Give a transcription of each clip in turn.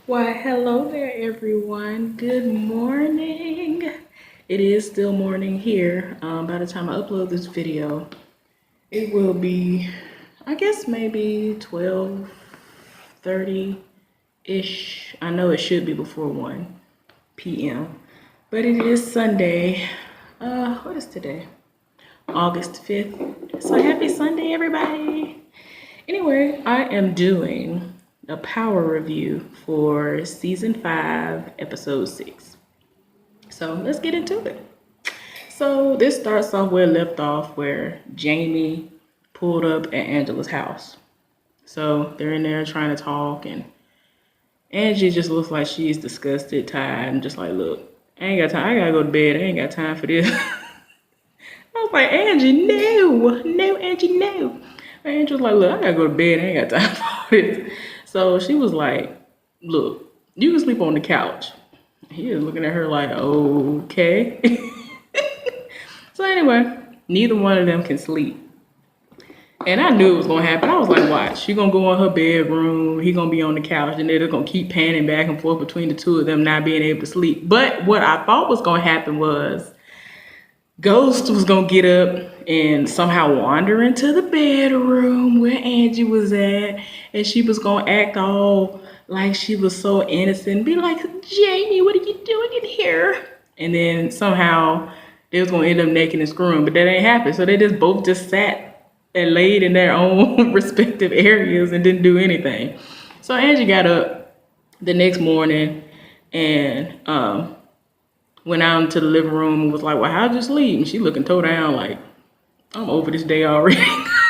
Why, hello there, everyone. Good morning. It is still morning here. By the time I upload this video, it will be, I guess, maybe 12:30-ish. I know it should be before 1 p.m., but it is Sunday. What is today? August 5th. So happy Sunday, everybody. Anyway, I am doing a power review for season 5, episode 6. So let's get into it. So this starts off where it left off, where Jamie pulled up at Angela's house. So they're in there trying to talk, and Angie just looks like she's disgusted, tired, and just like, look, I ain't got time. I gotta go to bed. I ain't got time for this. I was like, Angie, no, Angie, no. And Angie was like, look, I gotta go to bed. I ain't got time for this. So she was like, look, you can sleep on the couch. He was looking at her like, okay. So anyway, neither one of them can sleep. And I knew it was gonna happen. I was like, watch, she gonna go in her bedroom, he gonna be on the couch, and they're gonna keep panning back and forth between the two of them not being able to sleep. But what I thought was gonna happen was Ghost was gonna get up and somehow wander into the bedroom where Angie was at, and she was gonna act all like she was so innocent, be like, Jamie, what are you doing in here? And then somehow they was gonna end up naked and screwing, but that ain't happened. So they both just sat and laid in their own respective areas and didn't do anything. So Angie got up the next morning and went out into the living room and was like, well, how'd you sleep? And she looking toe down like, I'm over this day already.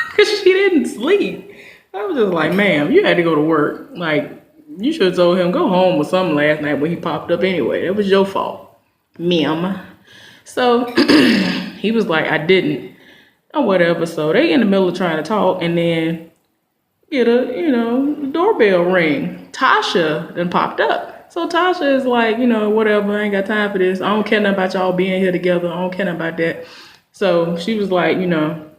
Because she didn't sleep. I was just like, ma'am, you had to go to work. Like, you should have told him, go home with something last night when he popped up anyway. That was your fault, ma'am. So he was like, I didn't. Or whatever. So they in the middle of trying to talk, and then get a, doorbell ring. Tasha then popped up. So Tasha is like, whatever, I ain't got time for this. I don't care nothing about y'all being here together. I don't care nothing about that. So she was like, I don't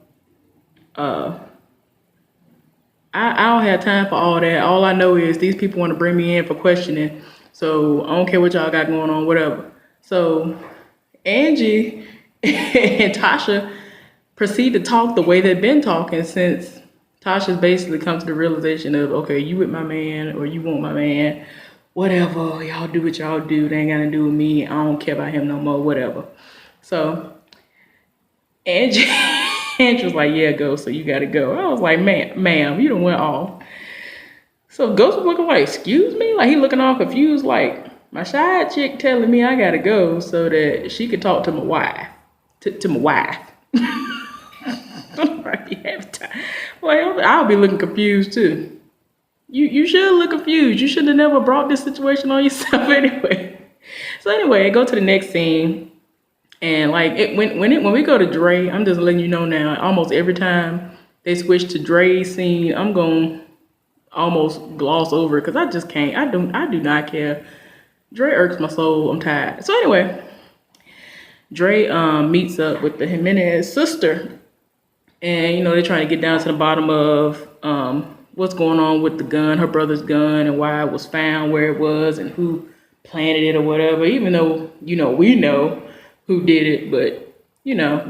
have time for all that. All I know is these people want to bring me in for questioning. So I don't care what y'all got going on, whatever. So Angie and Tasha proceed to talk the way they've been talking since Tasha's basically come to the realization of, okay, you with my man or you want my man. Whatever, y'all do what y'all do. They ain't got to do with me. I don't care about him no more, whatever. So Angie was like, yeah, Ghost, so you got to go. I was like, ma'am, you done went off. So Ghost was looking like, excuse me? Like, he looking all confused, like, my side chick telling me I got to go so that she could talk to my wife. To my wife. Like, I'll be looking confused, too. You should look confused. You should have never brought this situation on yourself anyway. So anyway, go to the next scene. And like when we go to Dre, I'm just letting you know now, almost every time they switch to Dre's scene, I'm gonna almost gloss over it because I just can't. I do not care. Dre irks my soul. I'm tired. So anyway, Dre meets up with the Jimenez sister. And they're trying to get down to the bottom of what's going on with the gun, her brother's gun, and why it was found where it was and who planted it or whatever. Even though, we know who did it, but,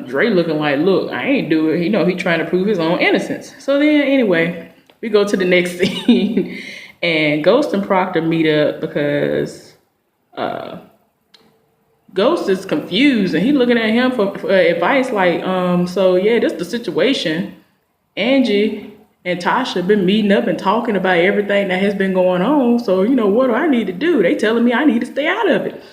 Dre looking like, look, I ain't do it. He trying to prove his own innocence. So then, anyway, we go to the next scene, and Ghost and Proctor meet up because Ghost is confused, and he looking at him for advice like, so yeah, this the situation. Angie and Tasha been meeting up and talking about everything that has been going on. So, what do I need to do? They telling me I need to stay out of it.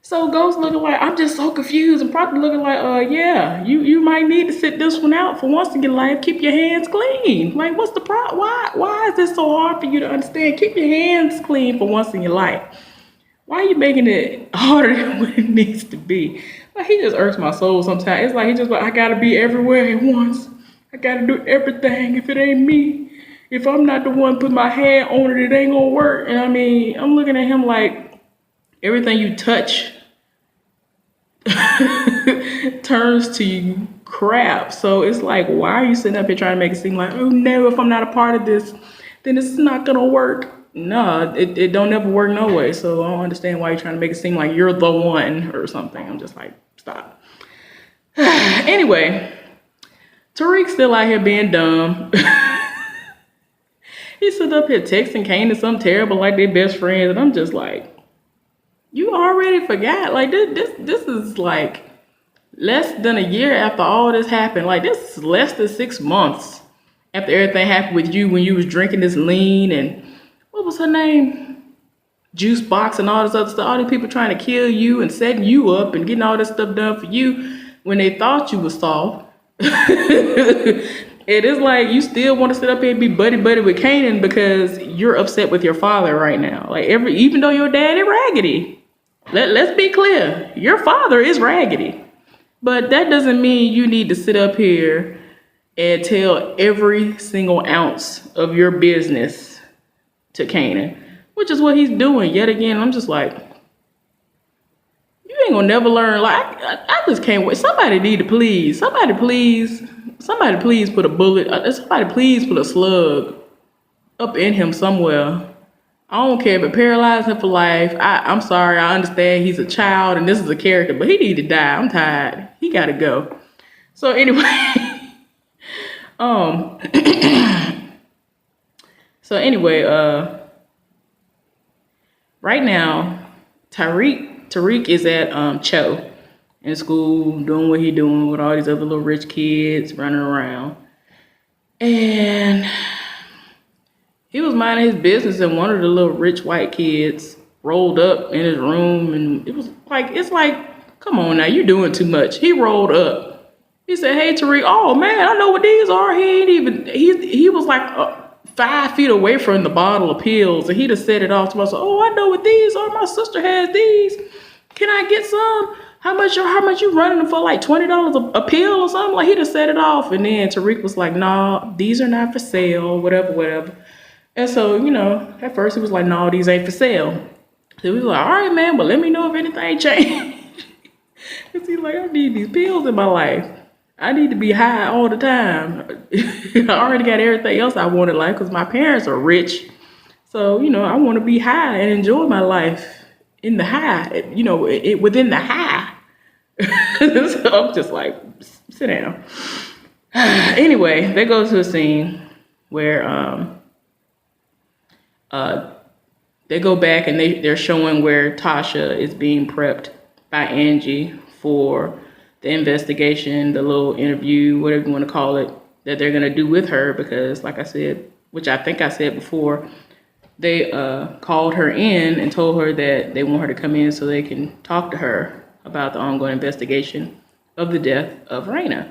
So Ghost looking like, I'm just so confused. And Proctor looking like, yeah, you might need to sit this one out for once in your life. Keep your hands clean. Like, what's the problem? Why is this so hard for you to understand? Keep your hands clean for once in your life. Why are you making it harder than what it needs to be? Like, he just irks my soul sometimes. It's like, he just like, I gotta be everywhere at once. I gotta do everything. If it ain't me, if I'm not the one put my hand on it, it ain't gonna work. And I mean, I'm looking at him like, everything you touch turns to crap. So it's like, why are you sitting up here trying to make it seem like, oh no, if I'm not a part of this, then it's not gonna work. no, it don't ever work no way. So I don't understand why you're trying to make it seem like you're the one or something. I'm just like, stop. Anyway, Tariq still out here being dumb. He stood up here texting Kanan something terrible like their best friends, and I'm just like, you already forgot. Like this is like less than a year after all this happened. Like this is less than 6 months after everything happened with you when you was drinking this lean and what was her name? Juice box and all this other stuff. All these people trying to kill you and setting you up and getting all this stuff done for you when they thought you was soft. It is like you still want to sit up here and be buddy with Kanan because you're upset with your father right now. Like even though your dad is raggedy. Let's be clear. Your father is raggedy. But that doesn't mean you need to sit up here and tell every single ounce of your business to Kanan, which is what he's doing yet again. I'm just like, you ain't gonna never learn. Like, I just can't wait. Somebody please put a bullet, somebody please put a slug up in him somewhere. I don't care if it paralyzed him for life. I'm sorry, I understand he's a child and this is a character, but he need to die. I'm tired. He gotta go. So anyway, right now, Tariq is at Cho in school doing what he doing with all these other little rich kids running around. And he was minding his business and one of the little rich white kids rolled up in his room and it's like, come on now, you're doing too much. He rolled up. He said, hey Tariq, oh man, I know what these are. He was like 5 feet away from the bottle of pills and he just set it off to us. Oh, I know what these are. My sister has these. Can I get some? How much you running them for, like $20 a pill or something? Like he just set it off. And then Tariq was like, nah, these are not for sale, whatever. And so, at first he was like, no, these ain't for sale. So he was like, all right, man, but let me know if anything changed. Because he's like, I need these pills in my life. I need to be high all the time. I already got everything else I want in life because my parents are rich. So, I want to be high and enjoy my life in the high, within the high. So I'm just like, sit down. Anyway, they go to a scene where they go back and they're showing where Tasha is being prepped by Angie for the investigation, the little interview, whatever you want to call it, that they're going to do with her because, like I said, which I think I said before, they called her in and told her that they want her to come in so they can talk to her about the ongoing investigation of the death of Raina.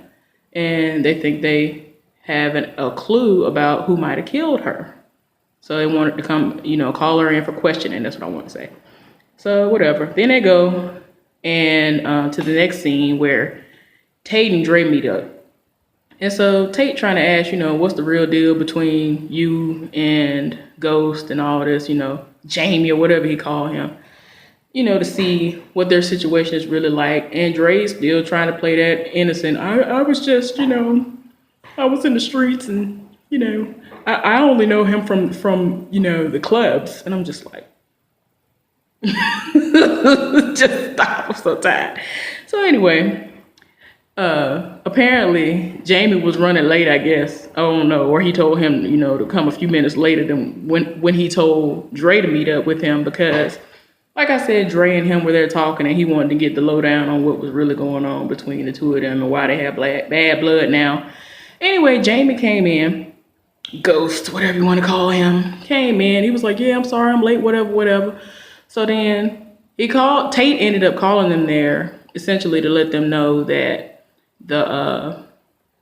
And they think they have a clue about who might have killed her. So they wanted to come, call her in for questioning. That's what I want to say. So whatever. Then they go and to the next scene where Tate and Dre meet up. And so Tate trying to ask, what's the real deal between you and Ghost and all this, Jamie or whatever he called him, to see what their situation is really like. And Dre's still trying to play that innocent. I was just, I was in the streets and, I only know him from the clubs. And I'm just like, just stop. I'm so tired. So anyway, apparently Jamie was running late, I guess. I don't know. Or he told him, to come a few minutes later than when he told Dre to meet up with him because, like I said, Dre and him were there talking and he wanted to get the lowdown on what was really going on between the two of them and why they have bad blood now. Anyway, Jamie came in. Ghost, whatever you want to call him, came in. He was like, yeah, I'm sorry, I'm late, whatever. So then Tate ended up calling them there essentially to let them know that the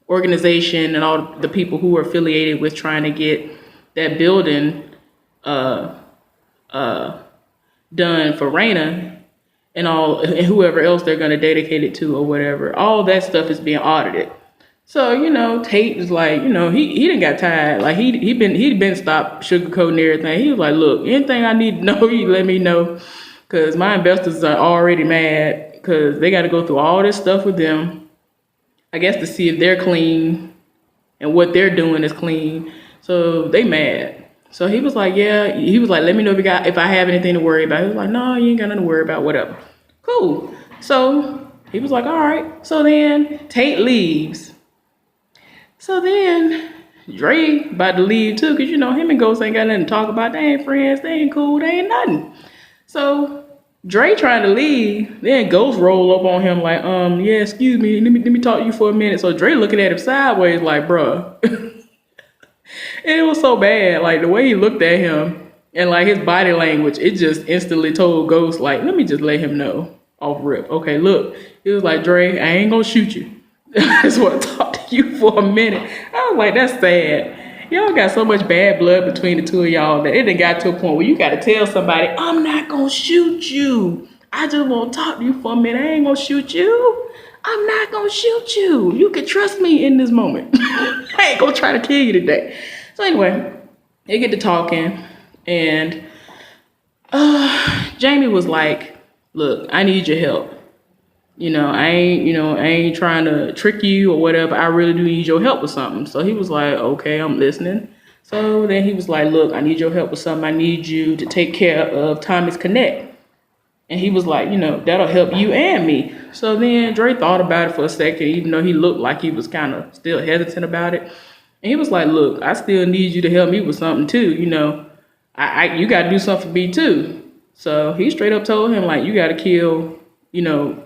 organization and all the people who were affiliated with trying to get that building done for Raina and whoever else they're going to dedicate it to or whatever, all that stuff is being audited. So, Tate was like, he didn't got tired. Like he'd been stopped sugarcoating everything. He was like, look, anything I need to know, you let me know. Cause my investors are already mad because they got to go through all this stuff with them, I guess, to see if they're clean and what they're doing is clean. So they mad. So he was like, yeah. He was like, let me know if I have anything to worry about. He was like, no, you ain't got nothing to worry about, whatever. Cool. So he was like, all right. So then Tate leaves. So then Dre about to leave too, because him and Ghost ain't got nothing to talk about. They ain't friends, they ain't cool, they ain't nothing. So Dre trying to leave, then Ghost roll up on him like, yeah, excuse me, let me talk to you for a minute. So Dre looking at him sideways like, bruh. And it was so bad, like the way he looked at him and like his body language, it just instantly told Ghost like, let me just let him know off rip. Okay, look, he was like, Dre, I ain't gonna shoot you. I just want to talk to you for a minute. I was like, that's sad. Y'all got so much bad blood between the two of y'all that it done got to a point where you got to tell somebody, I'm not gonna shoot you. I just want to talk to you for a minute. I ain't gonna shoot you. I'm not gonna shoot you. You can trust me in this moment. I ain't gonna try to kill you today. So anyway, they get to talking, and Jamie was like, look, I need your help. I ain't trying to trick you or whatever. I really do need your help with something. So he was like, okay, I'm listening. So then he was like, look, I need your help with something. I need you to take care of Thomas Connect. And he was like, that'll help you and me. So then Dre thought about it for a second, even though he looked like he was kind of still hesitant about it. And he was like, look, I still need you to help me with something too. You got to do something for me too. So he straight up told him, like, you got to kill, the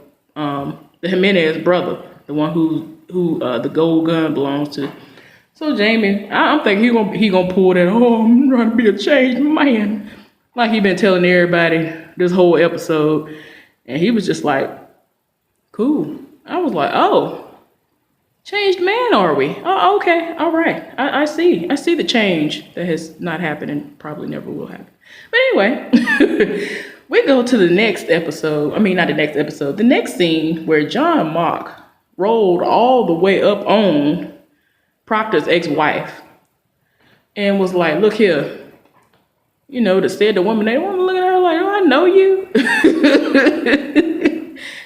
Jimenez brother, the one who the gold gun belongs to. So Jamie, I'm thinking he gonna pull that, I'm trying to be a changed man. Like he been telling everybody this whole episode. And he was just like, cool. I was like, oh. Changed man, are we? Oh, okay. All right. I see. I see the change that has not happened and probably never will happen. But anyway, we go to the next episode. I mean, not the next episode. The next scene where John Mock rolled all the way up on Proctor's ex-wife and was like, look here. That said the woman, they want to look at her like, oh, I know you.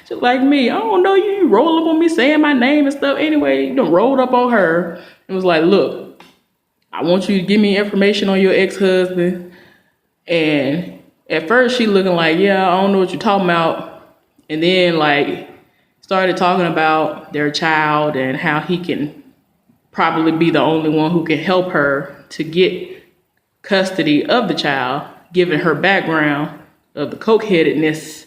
Just like me, I don't know you. You roll up on me saying my name and stuff. Anyway, you done rolled up on her and was like, look, I want you to give me information on your ex-husband. And at first she looking like, yeah, I don't know what you're talking about. And then like started talking about their child and how he can probably be the only one who can help her to get custody of the child, given her background of the coke-headedness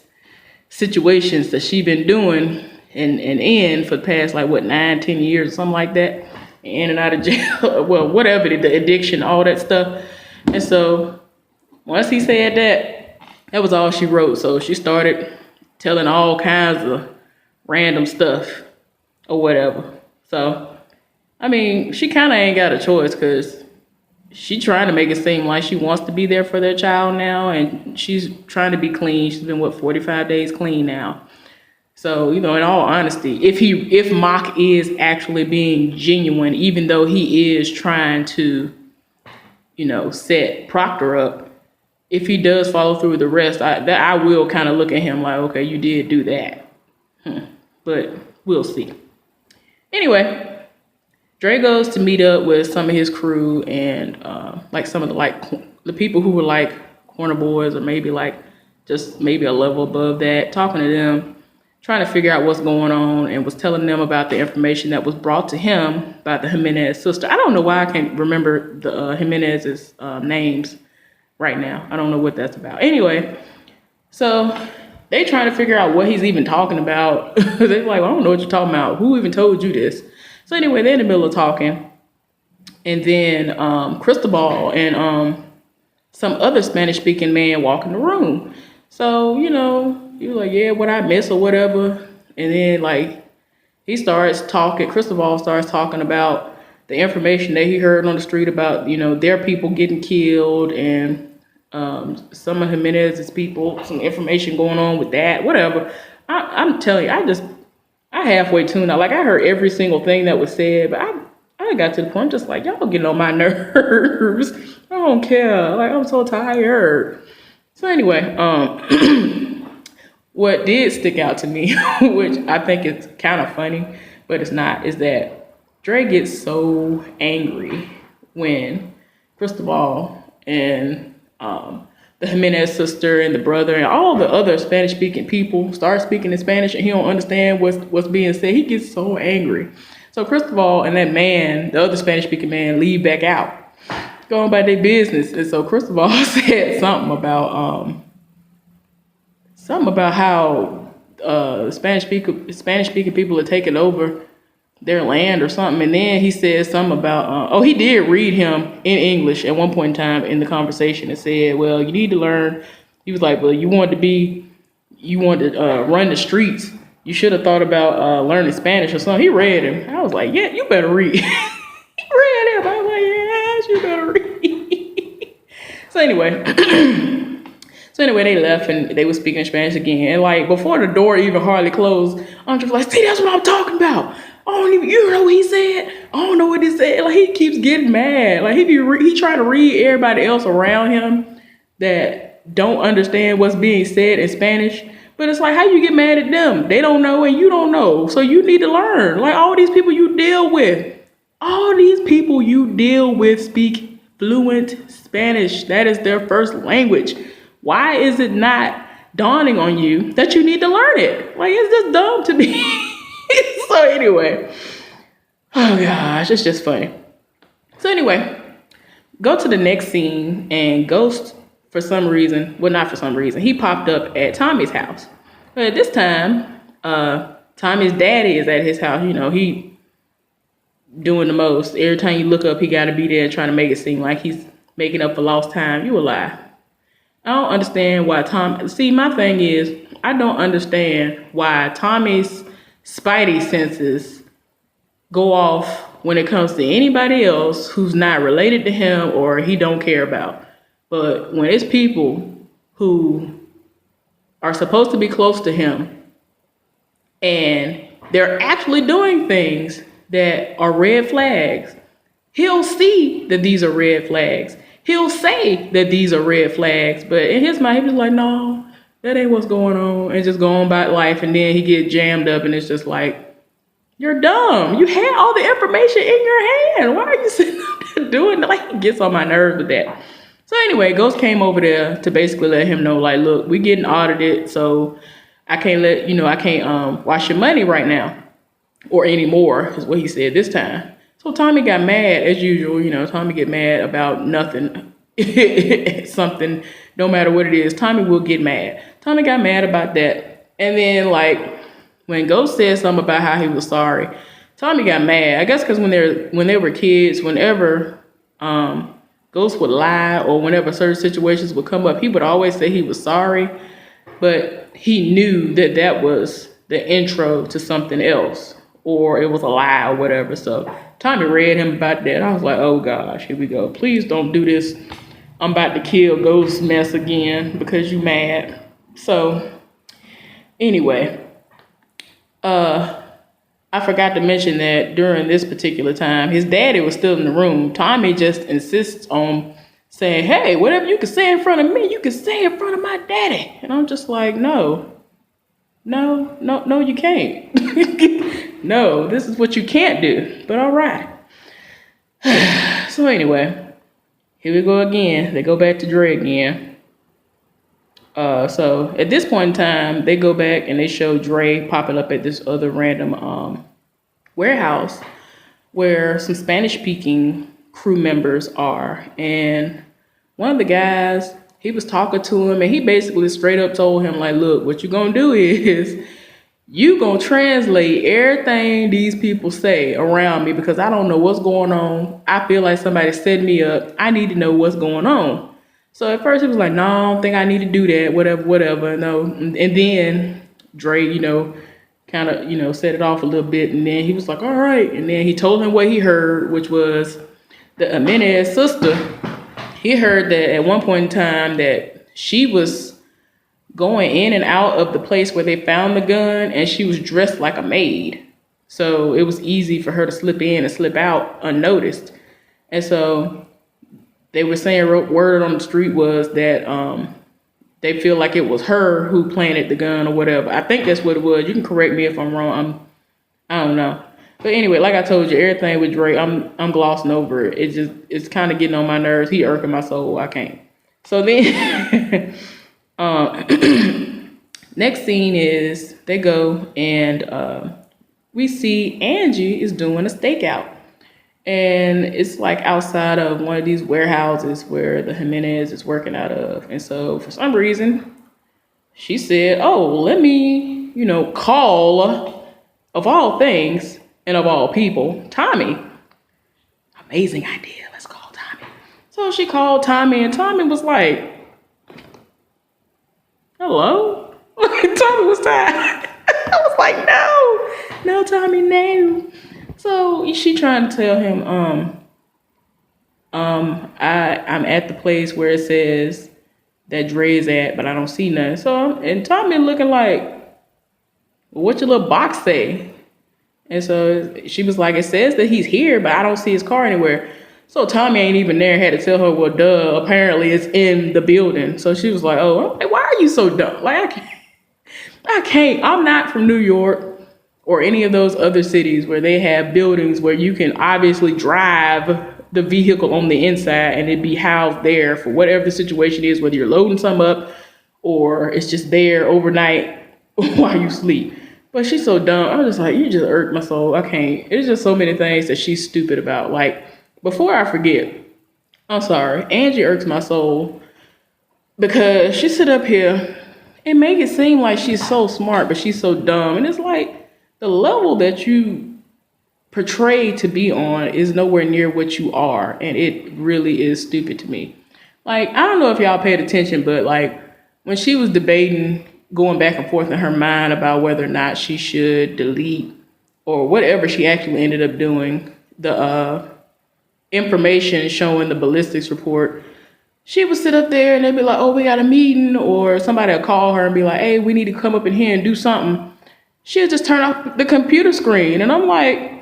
situations that she been doing and in for the past 9-10 years or something like that, in and out of jail. Well, whatever, the addiction, all that stuff. And so once he said that was all she wrote. So she started telling all kinds of random stuff or whatever. So I mean, she kind of ain't got a choice, because she trying to make it seem like she wants to be there for their child now, and she's trying to be clean. She's been 45 days clean now. So, in all honesty, if Mock is actually being genuine, even though he is trying to, set Proctor up, if he does follow through with the rest, I will kind of look at him like, okay, you did do that. But we'll see. Anyway, Dre goes to meet up with some of his crew and some of the people who were corner boys, or maybe just maybe a level above that, talking to them, trying to figure out what's going on, and was telling them about the information that was brought to him by the Jimenez sister. I don't know why I can't remember the Jimenez's names right now. I don't know what that's about. Anyway, so they trying to figure out what he's even talking about. They're like, well, I don't know what you're talking about. Who even told you this? So anyway, they're in the middle of talking. And then Cristobal and some other Spanish-speaking man walk in the room. So, you're like, yeah, what I miss or whatever. And then, he starts talking, Cristobal starts talking about the information that he heard on the street about, their people getting killed, and some of Jimenez's people, some information going on with that, whatever. I'm telling you, I halfway tuned out. I heard every single thing that was said, but I got to the point, I'm just like, y'all getting on my nerves. I don't care. I'm so tired. So anyway, what did stick out to me, which I think is kind of funny, but it's not, is that Dre gets so angry when Cristobal and the Jimenez sister and the brother and all the other Spanish speaking people start speaking in Spanish, and he don't understand what's being said. He gets so angry. So Cristobal and that man, the other Spanish speaking man, leave back out, going about their business. And so Cristobal said something about how Spanish speaking people are taking over their land or something. And then he said something about he did read him in English at one point in time in the conversation and said, well, you need to learn. He was like, well, you want to run the streets, you should have thought about learning Spanish or something. He read him. I was like, yeah, you better read. He read him. I was like, yes, you better read. So anyway, they left and they were speaking Spanish again. And like before the door even hardly closed, I'm just like, see, that's what I'm talking about. You know what he said? I don't know what he said. Like he keeps getting mad. Like he trying to read everybody else around him that don't understand what's being said in Spanish. But it's like, how you get mad at them? They don't know and you don't know. So you need to learn. Like all these people you deal with speak fluent Spanish. That is their first language. Why is it not dawning on you that you need to learn it? Like, it's just dumb to me. So anyway, oh gosh, it's just funny. So anyway, go to the next scene, and Ghost, for some reason, well, not for some reason, he popped up at Tommy's house. But at this time, Tommy's daddy is at his house. You know, he doing the most. Every time you look up, he got to be there trying to make it seem like he's making up for lost time. You a lie. I don't understand why my thing is, I don't understand why Tommy's spidey senses go off when it comes to anybody else who's not related to him or he don't care about. But when it's people who are supposed to be close to him and they're actually doing things that are red flags, he'll see that these are red flags. He'll say that these are red flags, but in his mind, he was like, no, that ain't what's going on, and just go on about life. And then he get jammed up, and it's just like, you're dumb. You had all the information in your hand. Why are you sitting up there doing that? Like, he gets on my nerves with that. So anyway, Ghost came over there to basically let him know, like, look, we getting audited, so I can't wash your money right now or anymore, is what he said this time. So Tommy got mad as usual. You know, Tommy get mad about nothing, something, no matter what it is. Tommy will get mad. Tommy got mad about that. And then like when Ghost said something about how he was sorry, Tommy got mad. I guess because when they were kids, whenever Ghost would lie or whenever certain situations would come up, he would always say he was sorry. But he knew that that was the intro to something else, or it was a lie or whatever. So Tommy read him about that. I was like, oh gosh, here we go. Please don't do this. I'm about to kill Ghost mess again because you mad. So anyway, I forgot to mention that during this particular time, his daddy was still in the room. Tommy just insists on saying, hey, whatever you can say in front of me, you can say in front of my daddy. And I'm just like, no, you can't. No, this is what you can't do. But all right. So anyway, here we go again. They go back to Dre again. So at this point in time, they go back and they show Dre popping up at this other random warehouse where some Spanish-speaking crew members are. And one of the guys, he was talking to him, and he basically straight up told him, like, look, what you're going to do is you going to translate everything these people say around me because I don't know what's going on. I feel like somebody set me up. I need to know what's going on. So at first he was like, no, I don't think I need to do that, whatever. No. And then Dre, kind of, set it off a little bit. And then he was like, all right. And then he told him what he heard, which was the Jimenez sister. He heard that at one point in time that she was going in and out of the place where they found the gun, and she was dressed like a maid. So it was easy for her to slip in and slip out unnoticed. And so they were saying, word on the street was that they feel like it was her who planted the gun or whatever. I think that's what it was. You can correct me if I'm wrong. I don't know. But anyway, like I told you, everything with Drake, I'm glossing over it. It's kind of getting on my nerves. He irking my soul. I can't. So then, next scene is they go and we see Angie is doing a stakeout. And it's like outside of one of these warehouses where the Jimenez is working out of. And so for some reason, she said, oh, let me, call, of all things and of all people, Tommy. Amazing idea. Let's call Tommy. So she called Tommy, and Tommy was like, hello? Tommy was tired. I was like, no, Tommy, no. So she trying to tell him, I'm at the place where it says that Dre's at, but I don't see nothing. So and Tommy looking like, what your little box say? And so she was like, it says that he's here, but I don't see his car anywhere. So Tommy ain't even there. Had to tell her, well, duh, apparently it's in the building. So she was like, oh, why are you so dumb? Like, I can't. I'm not from New York or any of those other cities where they have buildings where you can obviously drive the vehicle on the inside and it be housed there for whatever the situation is, whether you're loading some up or it's just there overnight while you sleep. But she's so dumb. I'm just like, you just irked my soul. I can't. It's just so many things that she's stupid about. Like, before I forget, I'm sorry, Angie irks my soul because she sit up here and make it seem like she's so smart, but she's so dumb. And it's like, the level that you portray to be on is nowhere near what you are. And it really is stupid to me. Like, I don't know if y'all paid attention, but like when she was debating, going back and forth in her mind about whether or not she should delete or whatever she actually ended up doing, the information showing the ballistics report, she would sit up there and they'd be like, oh, we got a meeting, or somebody would call her and be like, hey, we need to come up in here and do something. She'll just turn off the computer screen. And I'm like,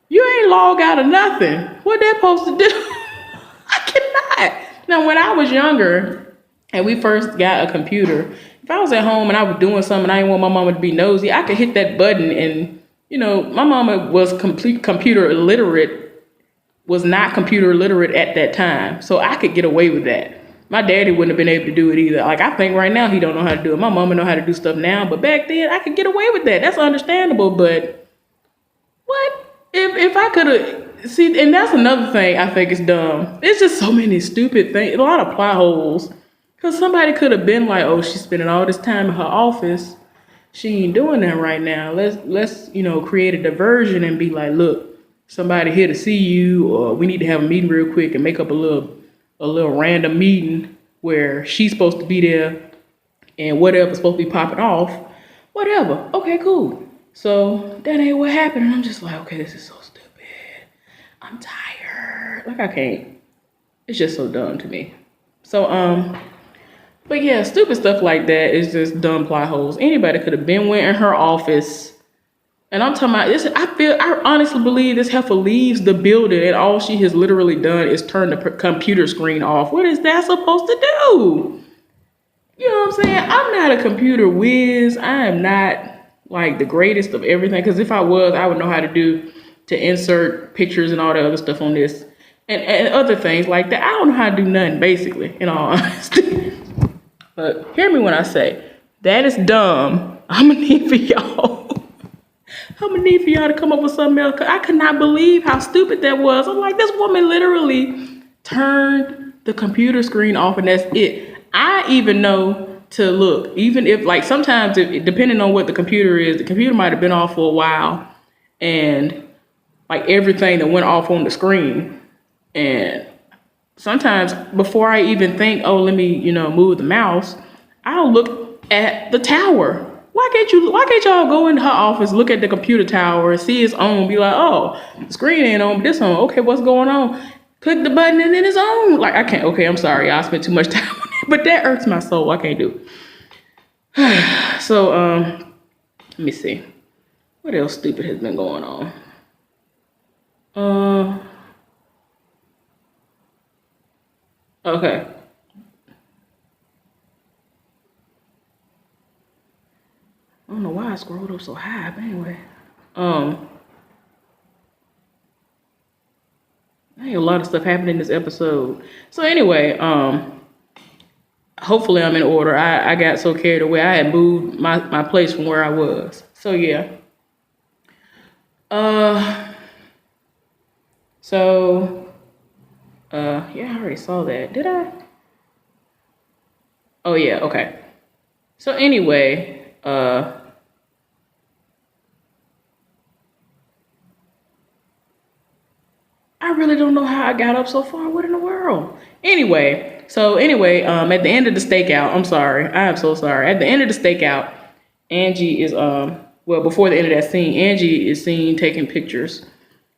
you ain't log out of nothing. What they supposed to do? I cannot. Now, when I was younger and we first got a computer, if I was at home and I was doing something and I didn't want my mama to be nosy, I could hit that button and, my mama was complete computer illiterate, was not computer literate at that time. So I could get away with that. My daddy wouldn't have been able to do it either. Like, I think right now he don't know how to do it. My mama know how to do stuff now, but back then I could get away with that. That's understandable, but what? If I could have, see, and that's another thing I think is dumb. There's just so many stupid things, a lot of plot holes. Because somebody could have been like, oh, she's spending all this time in her office. She ain't doing that right now. Let's create a diversion and be like, look, somebody here to see you, or we need to have a meeting real quick and make up a little random meeting where she's supposed to be there and whatever's supposed to be popping off. Whatever. Okay, cool. So that ain't what happened. And I'm just like, okay, this is so stupid. I'm tired. Like, I can't. It's just so dumb to me. So, but yeah, stupid stuff like that is just dumb plot holes. Anybody could have been went in her office. And I'm talking about this. I honestly believe this heifer leaves the building and all she has literally done is turn the computer screen off. What is that supposed to do? You know what I'm saying? I'm not a computer whiz. I am not like the greatest of everything. Because if I was, I would know how to insert pictures and all that other stuff on this. And other things like that. I don't know how to do nothing, basically, in all honesty. But hear me when I say, that is dumb. I'm going to need for y'all. I'm going to need for y'all to come up with something else. Cause I could not believe how stupid that was. I'm like, this woman literally turned the computer screen off and that's it. I even know to look, even if like sometimes depending on what the computer is, the computer might have been off for a while and like everything that went off on the screen. And sometimes before I even think, oh, let me, move the mouse, I'll look at the tower. Why can't y'all go in her office, look at the computer tower and see it's on, be like, oh, the screen ain't on, but this on. Okay, what's going on? Click the button and then it's on. Like, I can't, okay, I'm sorry. I spent too much time on it, but that irks my soul. I can't do it. So, let me see. What else stupid has been going on? Okay. I don't know why I scrolled up so high, but anyway. Um, I had a lot of stuff happening in this episode. So anyway, hopefully I'm in order. I got so carried away. I had moved my place from where I was. So yeah. Uh, so yeah, I already saw that. Did I? Oh yeah, okay. So anyway, I really don't know how I got up so far. What in the world? Anyway, at the end of the stakeout, I'm sorry. I am so sorry. At the end of the stakeout, Angie is well, before the end of that scene, Angie is seen taking pictures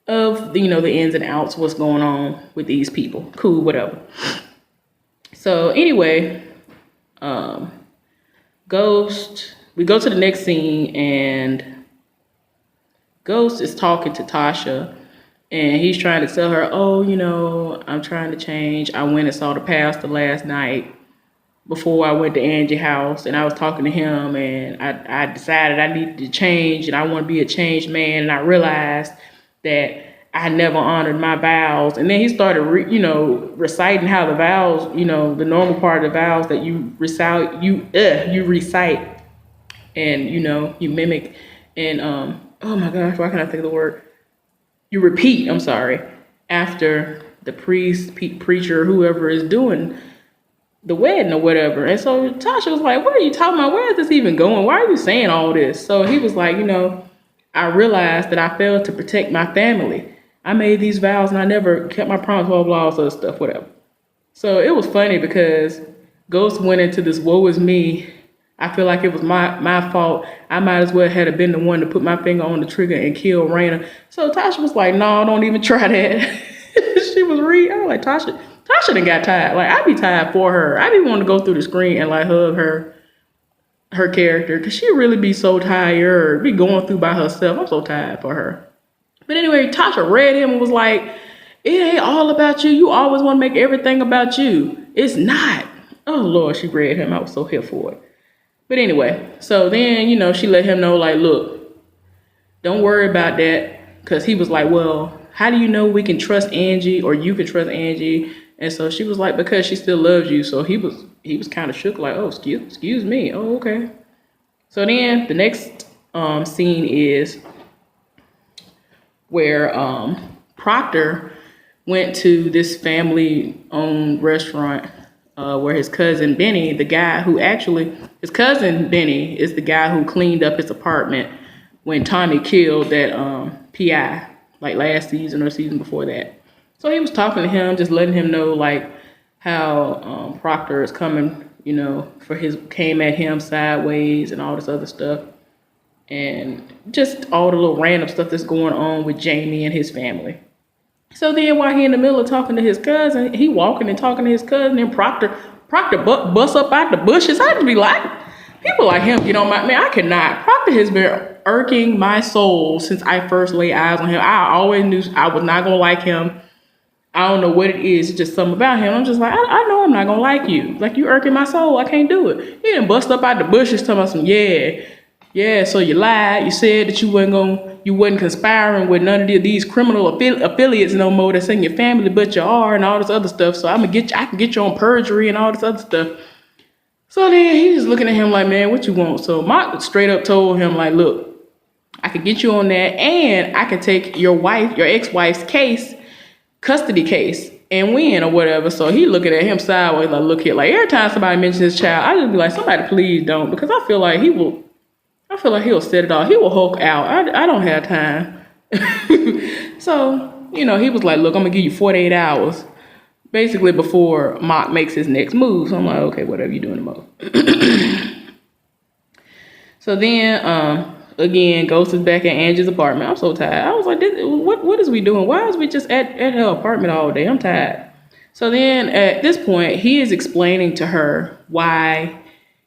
of the, the ins and outs, what's going on with these people. Cool, whatever. So anyway, um, Ghost. We go to the next scene, and Ghost is talking to Tasha, and he's trying to tell her, oh, I'm trying to change. I went and saw the pastor last night before I went to Angie's house, and I was talking to him, and I decided I needed to change, and I want to be a changed man, and I realized that I never honored my vows. And then he started, reciting how the vows, the normal part of the vows that you recite, you recite, and you mimic, and oh my gosh, why can't I think of the word? You repeat. I'm sorry, after the priest, preacher, whoever is doing the wedding or whatever. And so Tasha was like, what are you talking about? Where is this even going? Why are you saying all this? So he was like, I realized that I failed to protect my family. I made these vows and I never kept my promise, blah, blah, all this other stuff, whatever. So it was funny because Ghost went into this woe is me. I feel like it was my fault. I might as well have been the one to put my finger on the trigger and kill Raina. So Tasha was like, no, don't even try that. She was I was like, Tasha done got tired. Like, I be tired for her. I be wanting to go through the screen and like hug her character, because she really be so tired, be going through by herself. I'm so tired for her. But anyway, Tasha read him and was like, it ain't all about you. You always want to make everything about you. It's not. Oh Lord, she read him. I was so here for it. But anyway, so then, she let him know, like, look, don't worry about that. Because he was like, well, how do you know we can trust Angie, or you can trust Angie? And so she was like, because she still loves you. So he was kind of shook, like, oh, excuse me. Oh, okay. So then the next scene is where Proctor went to this family-owned restaurant where his cousin Benny, his cousin Benny is the guy who cleaned up his apartment when Tommy killed that PI, like last season or season before that. So he was talking to him, just letting him know like how Proctor is coming, came at him sideways and all this other stuff. And just all the little random stuff that's going on with Jamie and his family. So then while he in the middle of talking to his cousin, he walking and talking to his cousin, and Proctor busts up out the bushes. I just be like, people like him get on my, man, I cannot. Proctor has been irking my soul since I first laid eyes on him. I always knew I was not going to like him. I don't know what it is. It's just something about him. I'm just like, I know I'm not going to like you. Like, you irking my soul. I can't do it. He didn't bust up out the bushes talking about some, yeah, so you lied. You said that you wasn't conspiring with none of these criminal affiliates no more that's in your family, but you are, and all this other stuff. So I can get you on perjury and all this other stuff. So then he's just looking at him like, man, what you want? So Mark straight up told him like, look, I can get you on that, and I can take your ex-wife's custody case, and win or whatever. So he looking at him sideways like, look here. Like, every time somebody mentions his child, I just be like, somebody please don't, because I feel like he'll set it off. He will Hulk out. I don't have time. So, he was like, look, I'm going to give you 48 hours, basically before Mark makes his next move. So I'm like, okay, whatever you doing tomorrow. So then, again, Ghost is back at Angie's apartment. I'm so tired. I was like, what is we doing? Why is we just at her apartment all day? I'm tired. So then at this point, he is explaining to her why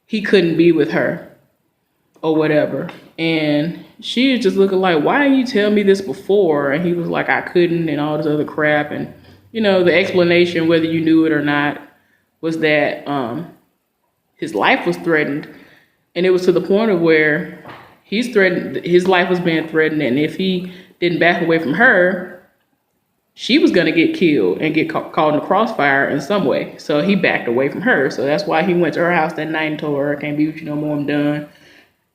he couldn't be with her or whatever. And she is just looking like, why didn't you tell me this before? And he was like, I couldn't, and all this other crap. And, the explanation, whether you knew it or not, was that his life was threatened. And it was to the point of where he's threatened, his life was being threatened, and if he didn't back away from her, she was going to get killed and get caught in the crossfire in some way. So he backed away from her. So that's why he went to her house that night and told her, I can't be with you no more, I'm done.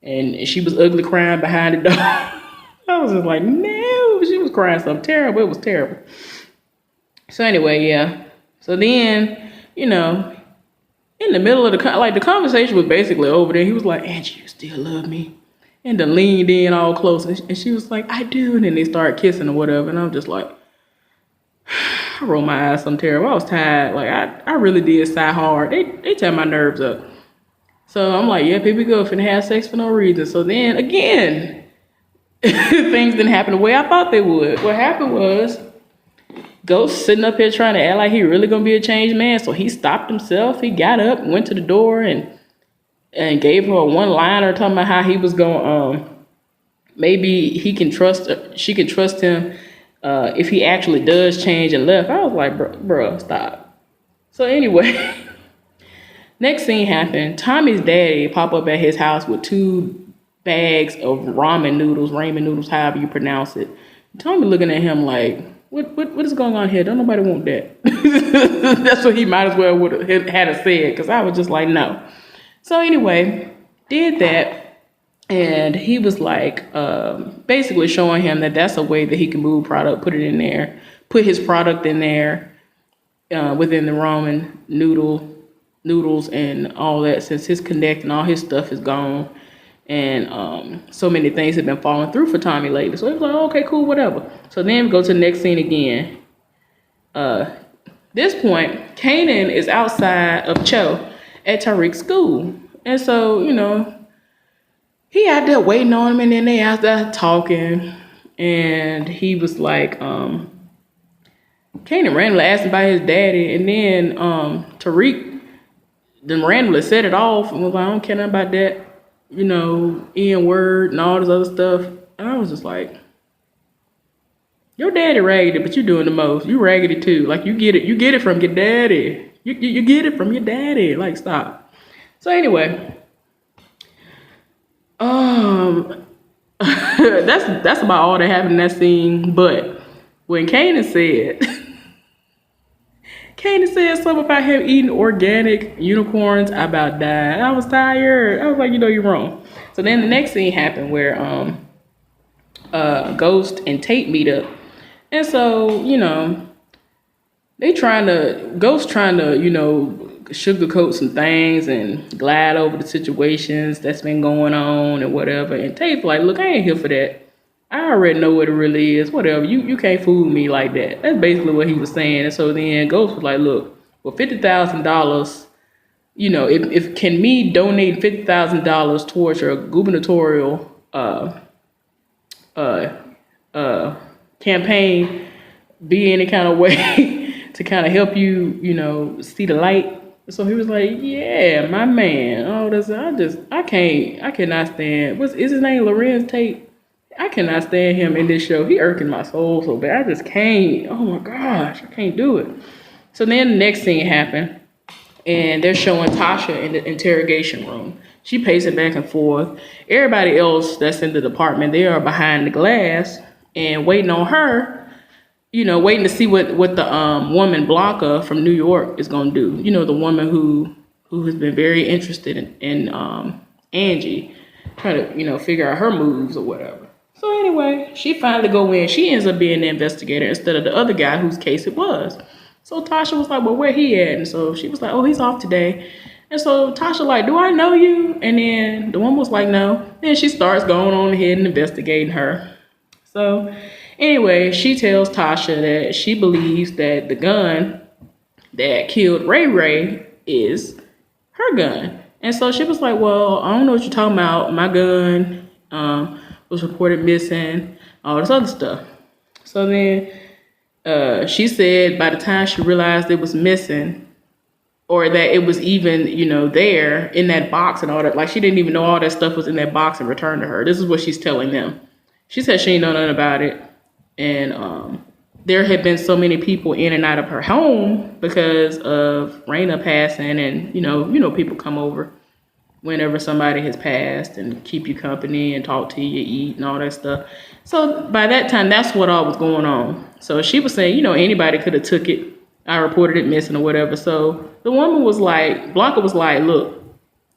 And she was ugly crying behind the door. I was just like, no, she was crying something terrible. It was terrible. So anyway, yeah. So then, in the middle of the conversation was basically over there. He was like, Angie, you still love me? And then leaned in all close. And she was like, I do. And then they started kissing or whatever. And I'm just like, I rolled my eyes something terrible. I was tired. Like, I really did sigh hard. They tear my nerves up. So I'm like, yeah, people go finna have sex for no reason. So then, again, things didn't happen the way I thought they would. What happened was, Ghost sitting up here trying to act like he really gonna be a changed man. So he stopped himself. He got up, went to the door, and gave her a one-liner talking about how he was going, maybe she can trust him if he actually does change, and left. I was like, bro, stop. So anyway, next scene happened. Tommy's daddy popped up at his house with 2 bags of ramen noodles, however you pronounce it. Tommy looking at him like, what is going on here? Don't nobody want that. That's what he might as well would have had said, because I was just like, no. So anyway, did that, and he was like, basically showing him that that's a way that he can move product, put his product in there within the ramen noodles and all that, since his Connect and all his stuff is gone. And so many things have been falling through for Tommy lately. So he was like, oh, okay, cool, whatever. So then we go to the next scene again. This point, Kanan is outside of Cho at Tariq's school. And so, he out there waiting on him, and then they out there talking. And he was like, Kanan randomly asked him about his daddy. And then Tariq then randomly set it off and was like, I don't care nothing about that. N-word and all this other stuff. And I was just like, your daddy raggedy, but you doing the most. You raggedy too. Like, you get it from your daddy. You get it from your daddy. Like, stop. So anyway, that's about all that happened in that scene. But when Kanan said something about him eating organic unicorns, I about died. I was tired. I was like, you're wrong. So then the next scene happened where Ghost and Tate meet up. And so, Ghost trying to, sugarcoat some things and glide over the situations that's been going on and whatever. And Tate's like, look, I ain't here for that. I already know what it really is. Whatever. You can't fool me like that. That's basically what he was saying. And so then Ghost was like, look, for $50,000, if can me donate $50,000 towards your gubernatorial campaign be any kind of way to kind of help you, see the light. So he was like, yeah, my man. Oh, I cannot stand. Is his name Lorenz Tate? I cannot stand him in this show. He irking my soul so bad. I just can't. Oh my gosh, I can't do it. So then the next scene happened, and they're showing Tasha in the interrogation room. She pacing back and forth. Everybody else that's in the department, they are behind the glass and waiting on her. Waiting to see what the woman Blanca from New York is gonna do. The woman who has been very interested in Angie, trying to figure out her moves or whatever. So anyway, she finally go in. She ends up being the investigator instead of the other guy whose case it was. So Tasha was like, well, where he at? And so she was like, oh, he's off today. And so Tasha like, do I know you? And then the woman was like, no. Then she starts going on ahead and investigating her. So anyway, she tells Tasha that she believes that the gun that killed Ray Ray is her gun. And so she was like, well, I don't know what you're talking about. My gun was reported missing, all this other stuff. So then she said by the time she realized it was missing, or that it was even, there in that box and all that, like she didn't even know all that stuff was in that box and returned to her. This is what she's telling them. She said she ain't know nothing about it. And there had been so many people in and out of her home because of Raina passing, and people come over whenever somebody has passed and keep you company and talk to you, eat and all that stuff. So by that time, that's what all was going on. So she was saying, anybody could have took it. I reported it missing or whatever. So the woman was like, Blanca was like, look,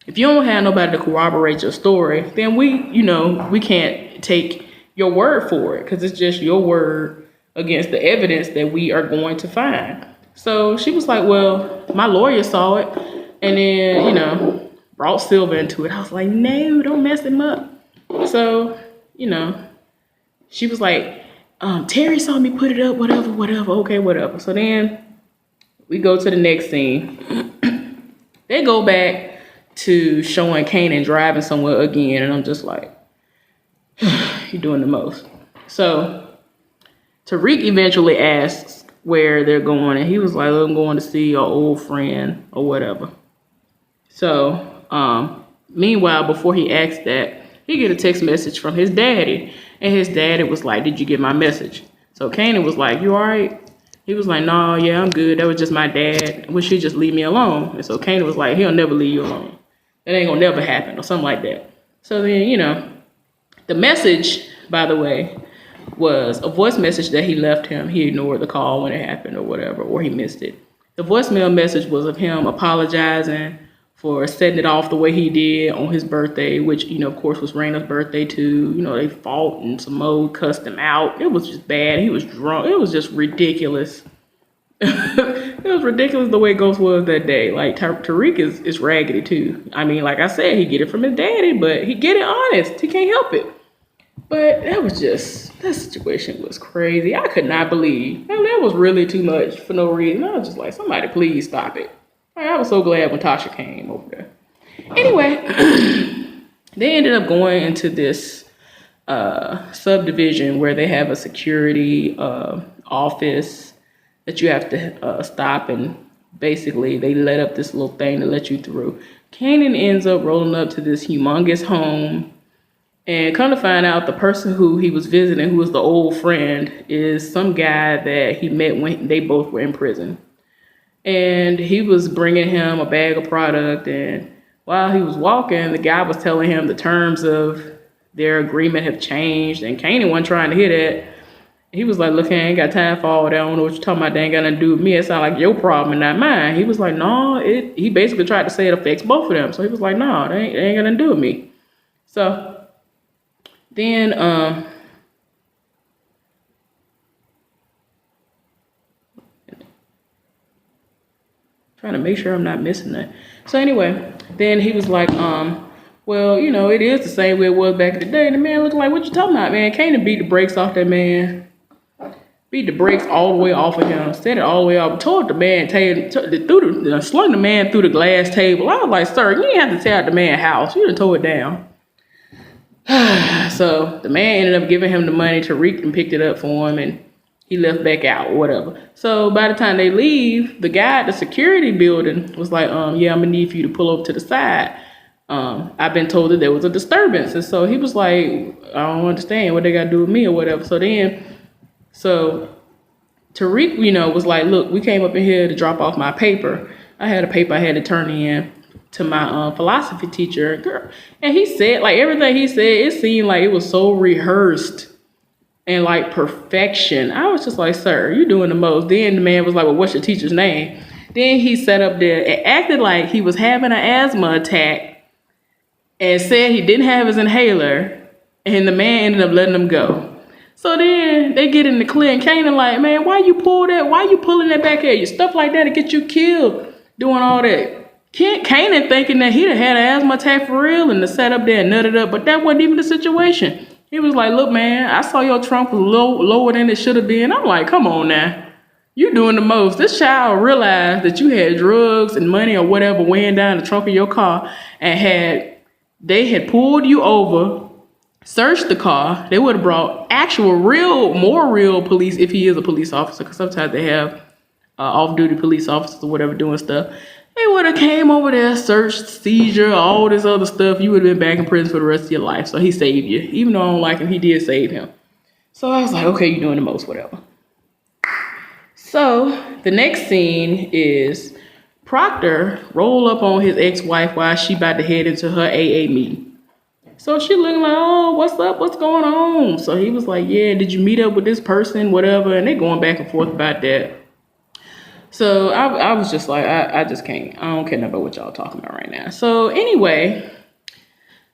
if you don't have nobody to corroborate your story, then we can't take your word for it because it's just your word against the evidence that we are going to find. So she was like, well, my lawyer saw it and then, brought Silva into it. I was like, no, don't mess him up. So, she was like, Terry saw me put it up, whatever, okay, whatever. So then we go to the next scene. They go back to showing Kanan driving somewhere again, and I'm just like, you're doing the most. So Tariq eventually asks where they're going, and he was like, I'm going to see your old friend or whatever. So meanwhile, before he asked that, he get a text message from his daddy, and his daddy was like, did you get my message? So Kanan was like, you all right? He was like, no, yeah, I'm good. That was just my dad. Wish he'd just leave me alone. And so Kanan was like, he'll never leave you alone. That ain't gonna never happen or something like that. So then, the message, by the way, was a voice message that he left him. He ignored the call when it happened or whatever, or he missed it. The voicemail message was of him apologizing for setting it off the way he did on his birthday, which, of course, was Raina's birthday too. They fought and Simone cussed him out. It was just bad. He was drunk. It was just ridiculous. It was ridiculous the way Ghost was that day. Like, Tariq is raggedy too. I mean, like I said, he get it from his daddy, but he get it honest. He can't help it. But that situation was crazy. I could not believe. That was really too much for no reason. I was just like, somebody please stop it. I was so glad when Tasha came over there. Anyway, they ended up going into this subdivision where they have a security office that you have to stop, and basically they let up this little thing to let you through. Kanan ends up rolling up to this humongous home, and come to find out the person who he was visiting, who was the old friend, is some guy that he met when they both were in prison. And he was bringing him a bag of product, and while he was walking, the guy was telling him the terms of their agreement have changed, and Kanan wasn't trying to hear that. He was like, look, I ain't got time for all that. I don't know what you're talking about. They ain't got nothing to do with me. It sounds like your problem and not mine. He was like, no, he basically tried to say it affects both of them. So he was like, no, they ain't got nothing to do with me. So then, trying to make sure I'm not missing that. So anyway, then he was like, well, it is the same way it was back in the day. And the man looked like, what you talking about, man? Kanan beat the brakes off that man. Beat the brakes all the way off of him. Set it all the way off. Told the man, slung the man through the glass table. I was like, sir, you didn't have to tear out the man's house. You done tore it down. So the man ended up giving him the money. Tariq and picked it up for him, and he left back out or whatever. So by the time they leave, the guy at the security building was like, yeah, I'm gonna need for you to pull over to the side. I've been told that there was a disturbance. And so he was like, I don't understand what they got to do with me or whatever. So Tariq, was like, look, we came up in here to drop off my paper. I had a paper I had to turn in to my philosophy teacher. Girl. And he said, like, everything he said, it seemed like it was so rehearsed and like perfection. I was just like, sir, you're doing the most. Then the man was like, well, what's your teacher's name? Then he sat up there and acted like he was having an asthma attack and said he didn't have his inhaler, and the man ended up letting him go. So then they get in the clear, and Kanan like, man, why you pulling that back at you? Stuff like that to get you killed, doing all that. Kanan thinking that he'd have had an asthma attack for real and to sat up there and nutted up, but that wasn't even the situation. He was like, look, man, I saw your trunk was lower than it should have been. I'm like, come on now. You doing the most. This child realized that you had drugs and money or whatever weighing down the trunk of your car, and they had pulled you over, searched the car. They would have brought actual more real police if he is a police officer, because sometimes they have off-duty police officers or whatever doing stuff. They would have came over there, searched, seizure, all this other stuff. You would have been back in prison for the rest of your life. So he saved you. Even though I don't like him, he did save him. So I was like, okay, you're doing the most, whatever. So the next scene is Proctor roll up on his ex-wife while she about to head into her AA meeting. So she looking like, oh, what's up? What's going on? So he was like, yeah, did you meet up with this person? Whatever. And they going back and forth about that. So I was just like, I just can't. I don't care about what y'all talking about right now. So anyway,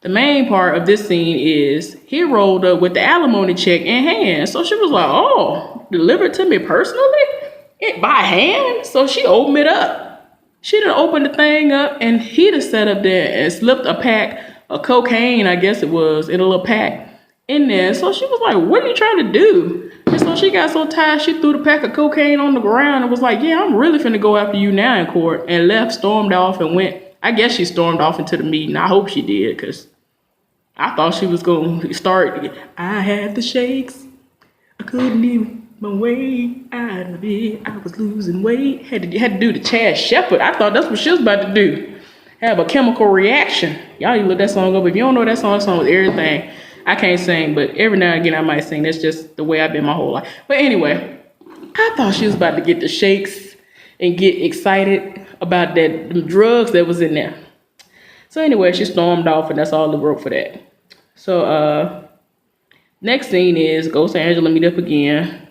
the main part of this scene is he rolled up with the alimony check in hand. So she was like, oh, delivered to me personally? By hand? So she opened it up. She done opened the thing up, and he done sat up there and slipped a pack of cocaine, I guess it was, in a little pack in there. So she was like, what are you trying to do? And so she got so tired, she threw the pack of cocaine on the ground and was like, yeah, I'm really finna go after you now in court. And left, stormed off, and went. I guess she stormed off into the meeting. I hope she did, because I thought she was going to start. I had the shakes. I couldn't even my way out of it. I was losing weight. Had to do the Chad Shepherd. I thought that's what she was about to do. Have a chemical reaction. Y'all look that song up. If you don't know that song with everything. I can't sing, but every now and again I might sing. That's just the way I've been my whole life. But anyway, I thought she was about to get the shakes and get excited about that them drugs that was in there. So anyway, she stormed off, and that's all the wrote for that. So next scene is Ghost and Angela meet up again.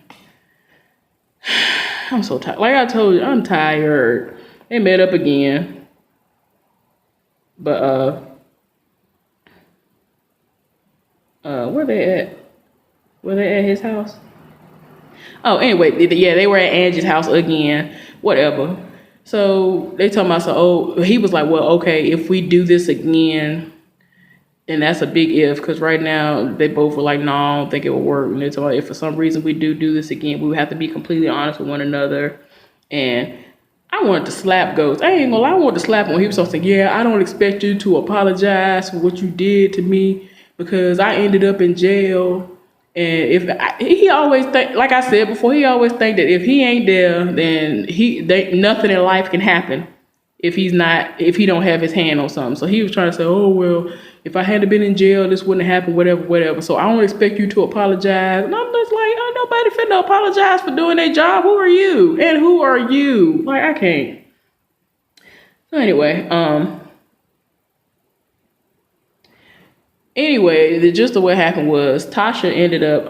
I'm so tired. Like I told you, I'm tired. They met up again. But where they at? Were they at his house? Oh, anyway, yeah, they were at Angie's house again. Whatever. So they told me, he was like, well, okay, if we do this again, and that's a big if, because right now they both were like, no, I don't think it will work. And they told me, if for some reason we do this again, we would have to be completely honest with one another. And I wanted to slap Ghost. I ain't gonna lie, I wanted to slap him when he was saying, yeah, I don't expect you to apologize for what you did to me because I ended up in jail. And he always think, like I said before, he always think that if he ain't there, then nothing in life can happen if he don't have his hand on something. So he was trying to say, oh, well, if I hadn't been in jail, this wouldn't have happened, whatever. So I don't expect you to apologize. And I'm just like, oh, nobody finna apologize for doing their job. Who are you? And who are you? Like, I can't. So anyway, the gist of what happened was Tasha ended up,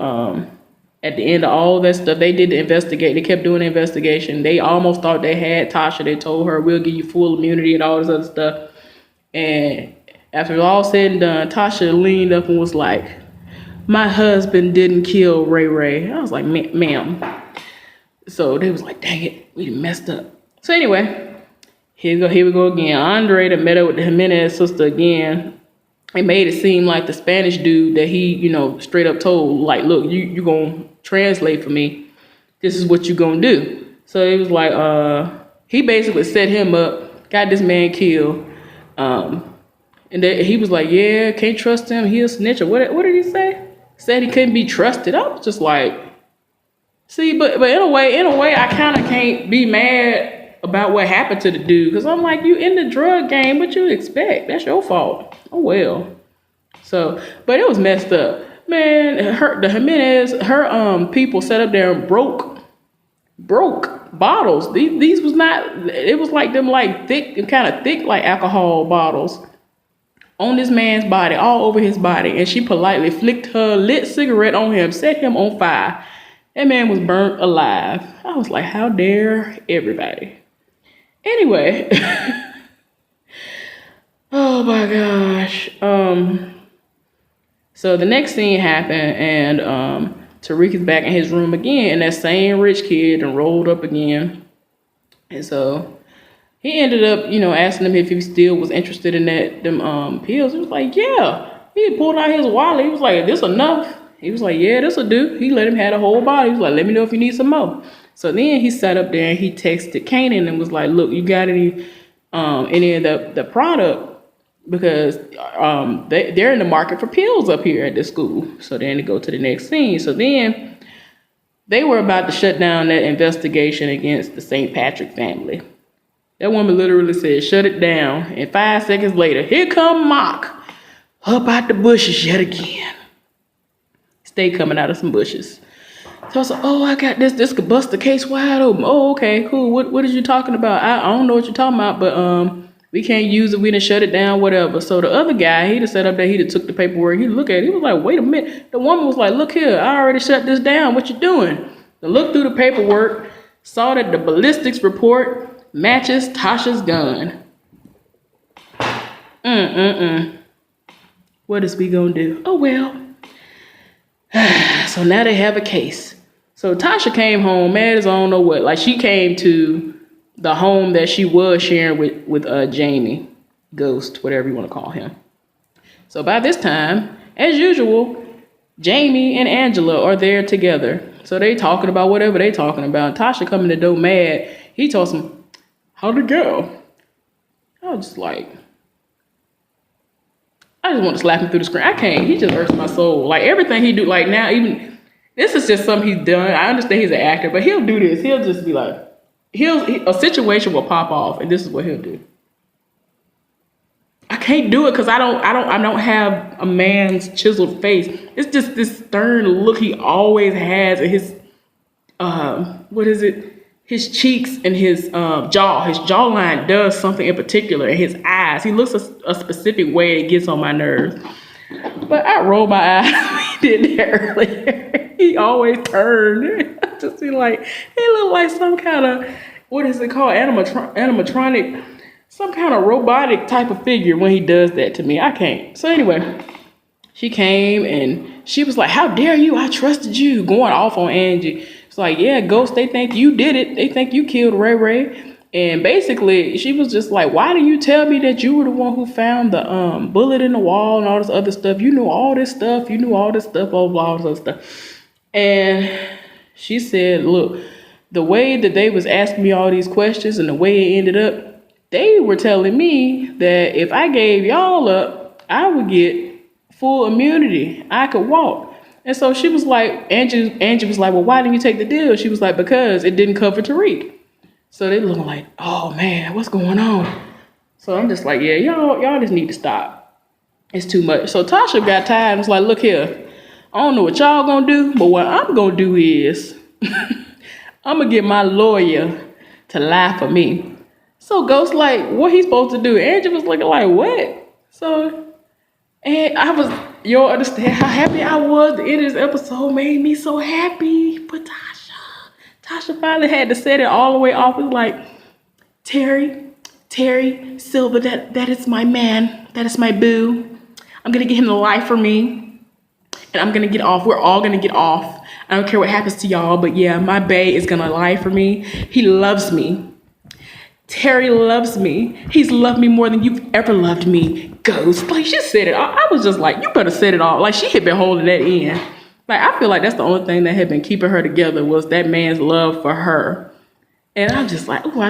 at the end of all that stuff, they did the investigate. They kept doing the investigation. They almost thought they had Tasha. They told her, we'll give you full immunity and all this other stuff. And after it was all said and done, Tasha leaned up and was like, my husband didn't kill Ray Ray. I was like, ma'am. So they was like, dang it, we messed up. So anyway, here we go again. Andre that met up with the Jimenez sister again. It made it seem like the Spanish dude that he, straight up told, like, look, you gonna translate for me. This is what you gonna do. So it was like, he basically set him up, got this man killed. And he was like, yeah, can't trust him. He'll snitch. Or what did he say? Said he couldn't be trusted. I was just like, see, but in a way, I kind of can't be mad about what happened to the dude. Because I'm like, you in the drug game, what you expect? That's your fault. Oh, well. So, but it was messed up. Man, the Jimenez, her people sat up there and broke bottles. These was not, it was like them like thick, kind of thick like alcohol bottles on this man's body, all over his body. And she politely flicked her lit cigarette on him, set him on fire. That man was burnt alive. I was like, how dare everybody? Anyway. Oh my gosh. So the next scene happened, and Tariq is back in his room again, and that same rich kid and rolled up again. And so he ended up, asking him if he still was interested in them pills. He was like, yeah. He pulled out his wallet. He was like, this enough? He was like, yeah, this'll do. He let him have the whole bottle. He was like, let me know if you need some more. So then he sat up there and he texted Kanan and was like, look, you got any of the product? Because they're in the market for pills up here at this school. So then to go to the next scene. So then they were about to shut down that investigation against the St. Patrick family. That woman literally said, shut it down. And 5 seconds later, here come Mock up out the bushes yet again. Stay coming out of some bushes. So I was like, oh, I got this. This could bust the case wide open. Oh, okay, cool. What is you talking about? I don't know what you're talking about, but we can't use it. We done shut it down, whatever. So the other guy, he done sat up there. He done took the paperwork. He looked at it. He was like, wait a minute. The woman was like, look here. I already shut this down. What you doing? I looked through the paperwork, saw that the ballistics report matches Tasha's gun. What is we gonna do? Oh, well. So now they have a case. So Tasha came home mad as I don't know what. Like, she came to the home that she was sharing with Jamie, Ghost, whatever you want to call him. So by this time, as usual, Jamie and Angela are there together. So they talking about whatever they talking about. Tasha coming to the door mad. He told him, how'd it go? I was just like, I just want to slap him through the screen. I can't. He just hurts my soul. Like, everything he do, like, now, even, this is just something he's done. I understand he's an actor, but he'll do this. He'll just be like, a situation will pop off, and this is what he'll do. I can't do it because I don't have a man's chiseled face. It's just this stern look he always has in his, his cheeks and his jaw. His jawline does something in particular, and his eyes. He looks a specific way that gets on my nerves. But I rolled my eyes. He did that earlier. He always turned. I just be like, he looked like some kind of, what is it called? Animatronic, some kind of robotic type of figure when he does that to me. I can't. So anyway, she came and she was like, how dare you? I trusted you. Going off on Angie. It's like, yeah, Ghost, they think you did it. They think you killed Ray Ray. And basically, she was just like, why didn't you tell me that you were the one who found the bullet in the wall and all this other stuff? You knew all this stuff. You knew all this stuff, all this other stuff. And she said, look, the way that they was asking me all these questions and the way it ended up, they were telling me that if I gave y'all up, I would get full immunity. I could walk. And so she was like, Angie was like, well, why didn't you take the deal? She was like, because it didn't cover Tariq. So they looking like, oh man, what's going on? So I'm just like, yeah, y'all just need to stop. It's too much. So Tasha got tired and was like, look here, I don't know what y'all gonna do, but what I'm gonna do is I'm gonna get my lawyer to lie for me. So Ghost like, what he supposed to do? Angie was looking like, what? So, and you don't understand how happy I was. The end of this episode made me so happy. But Tasha finally had to set it all the way off. It was like, Terry Silver, that is my man. That is my boo. I'm gonna get him to lie for me. And I'm gonna get off. We're all gonna get off. I don't care what happens to y'all, but yeah, my bae is gonna lie for me. He loves me. Terry loves me. He's loved me more than you've ever loved me. Ghost. Like, she said it. I was just like, you better set it all. Like, she had been holding that in. Like, I feel like that's the only thing that had been keeping her together was that man's love for her. And I'm just like, oh,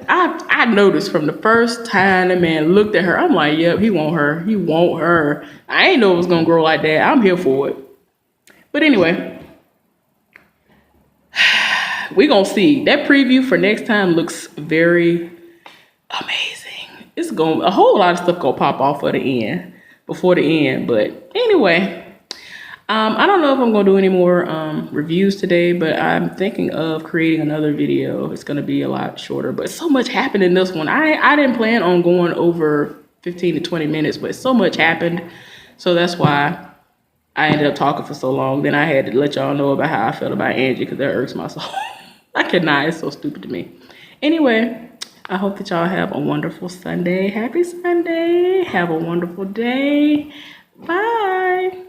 I noticed from the first time the man looked at her, I'm like, yep, he want her. He want her. I ain't know it was going to grow like that. I'm here for it. But anyway, we're going to see. That preview for next time looks very amazing. It's going, a whole lot of stuff going to pop off at the end, before the end. But anyway, I don't know if I'm going to do any more reviews today, but I'm thinking of creating another video. It's going to be a lot shorter, but so much happened in this one. I didn't plan on going over 15 to 20 minutes, but so much happened. So that's why I ended up talking for so long. Then I had to let y'all know about how I felt about Angie because that irks my soul. I cannot. It's so stupid to me. Anyway, I hope that y'all have a wonderful Sunday. Happy Sunday. Have a wonderful day. Bye.